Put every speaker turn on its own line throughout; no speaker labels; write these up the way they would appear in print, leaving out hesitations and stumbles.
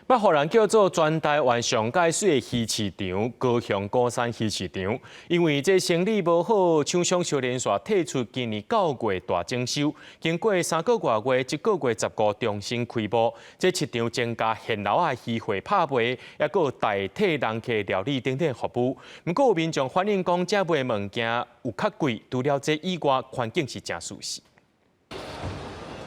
捌互人叫做全台湾上界水的鱼市场——高雄高山鱼市场，因为这生意无好，厂商小连续退出今年9月大整修，经过3个多月，1个月15重新开幕。这市场增加现捞的鱼货拍卖，也有代替人客料理等等服务。不过有民众反映讲，这卖物件有较贵，除了这以外，环境是真舒适。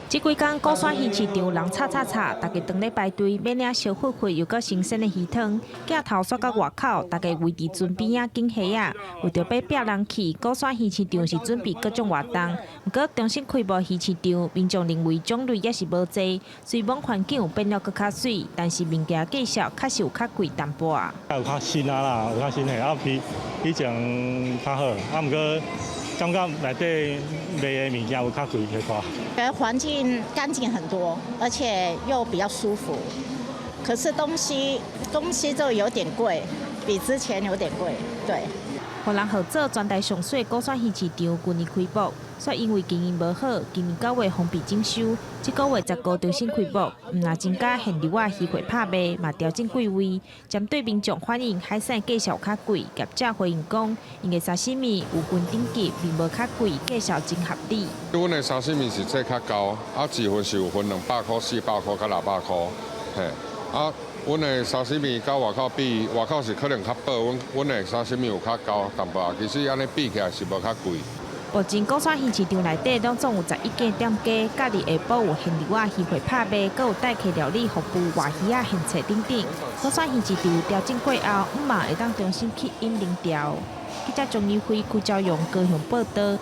这几天高山鱼市场人吵，大家等咧排队买领小火锅又个新鲜的鱼汤，镜头刷到外口，大家围伫船边啊拣虾啊。为着要逼人去，高山鱼市场是准备各种活动。不过重新开幕鱼市场，民众认为种类也是无济，虽然环境有变了搁较水，但是物件价格确实有较贵淡薄啊。
有较新啦，有较新的，比以前较好，不过。 感觉内底卖的物件有较贵些寡。
觉得环境干净很多，而且又比较舒服。可是东西就有点贵，比之前有点贵，对。
互人合作全台上水高山鱼市场去年开幕，却因为经营无好，今年9月封闭整修，这个月15重新开幕，唔但增加现流鱼货拍卖，嘛调整柜位。针对民众反映海产价少较贵，业者回应讲，因为沙西米有份等级，并无较贵，价少真合理。
阮的沙西米是价较高，一份是有分200块、400块、甲600块，嘿，阮的沙西米甲外口比，外口是可能较薄，阮的沙西米有较高淡薄，其实安尼比起来是无较贵。
目前高山鱼市场内底拢总有11间店家，假日下晡有现流鱼会拍卖，阁有代客料理服务、活鱼现切等等。高山鱼市场调整过后，嘛会当重新去引领调。记者钟义辉、顾朝阳高雄报道。